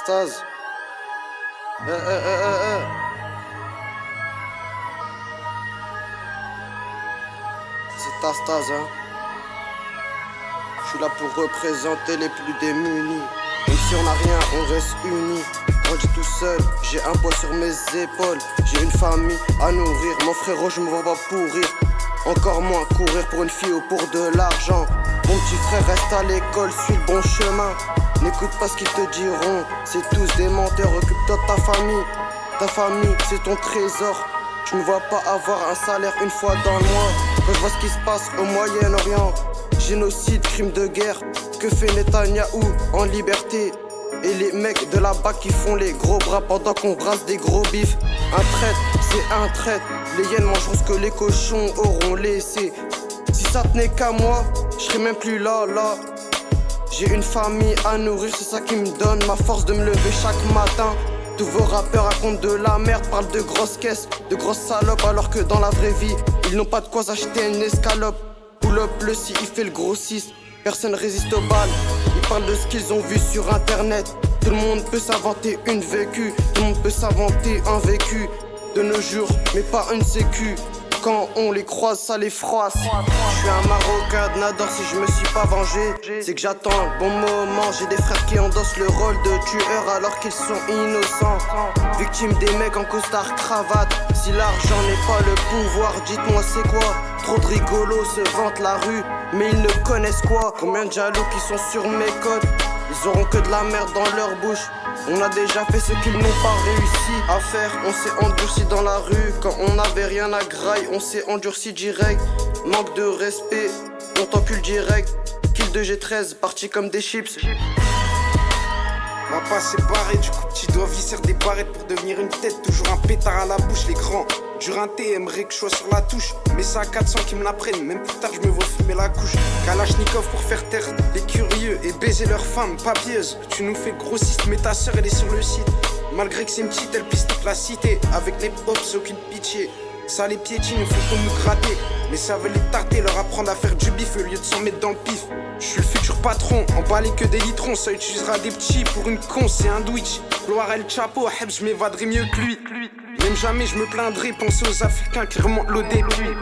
Staz. C'est ta Staz, hein. Je suis là pour représenter les plus démunis. Même si on n'a rien, on reste unis. Grandi tout seul, j'ai un poids sur mes épaules. J'ai une famille à nourrir. Mon frérot, je me vois pas pourrir. Encore moins courir pour une fille ou pour de l'argent. Mon petit frère reste à l'école, suis le bon chemin. N'écoute pas ce qu'ils te diront, c'est tous des menteurs. Occupe-toi de ta famille. Ta famille, c'est ton trésor. Je me vois pas avoir un salaire une fois dans le mois. Quand je vois ce qui se passe au Moyen-Orient, génocide, crime de guerre, que fait Netanyahou en liberté? Et les mecs de là-bas qui font les gros bras pendant qu'on brasse des gros bifs. Un traître, c'est un traître. Les hyènes mangeront ce que les cochons auront laissé. Si ça tenait qu'à moi, je serais même plus là. J'ai une famille à nourrir, c'est ça qui me donne ma force de me lever chaque matin. Tous vos rappeurs racontent de la merde, parlent de grosses caisses, de grosses salopes, alors que dans la vraie vie, ils n'ont pas de quoi s'acheter une escalope. Pull up le si il fait le grossiste, personne résiste aux balles. Ils parlent de ce qu'ils ont vu sur internet. Tout le monde peut s'inventer une vécue, tout le monde peut s'inventer un vécu. De nos jours, mais pas une sécu. Quand on les croise, ça les froisse. Je suis un Marocain de Nador, si je me suis pas vengé, c'est que j'attends le bon moment. J'ai des frères qui endossent le rôle de tueur alors qu'ils sont innocents. Victimes des mecs en costard cravate. Si l'argent n'est pas le pouvoir, dites-moi c'est quoi? Trop de rigolos se vantent la rue, mais ils ne connaissent quoi? Combien de jaloux qui sont sur mes côtes? Ils auront que de la merde dans leur bouche. On a déjà fait ce qu'ils n'ont pas réussi à faire. On s'est endurci dans la rue. Quand on n'avait rien à graille, on s'est endurci direct. Manque de respect, on t'encule direct. Kill de G13, parti comme des chips. Ma passe est barrée, du coup tu dois visser des barrettes pour devenir une tête. Toujours un pétard à la bouche, les grands du rinté aimeraient que je sois sur la touche. Mais c'est à 400 qui me la prennent, même plus tard je me vois fumer la couche. Kalachnikov pour faire taire les curieux et baiser leurs femmes papieuses. Tu nous fais grossiste, mais ta sœur elle est sur le site. Malgré que c'est une petite, elle pisse toute la cité. Avec les pops, aucune pitié. Ça les piétine, il faut qu'on nous gratter. Mais ça veut les tarter, leur apprendre à faire du bif au lieu de s'en mettre dans le pif. Je suis le futur patron, emballé que des litrons. Ça utilisera des petits pour une con, c'est un Twitch. Gloire El Chapo, Heb, je m'évaderai mieux que lui. Même jamais je me plaindrai, penser aux Africains qui remontent l'eau des pluies.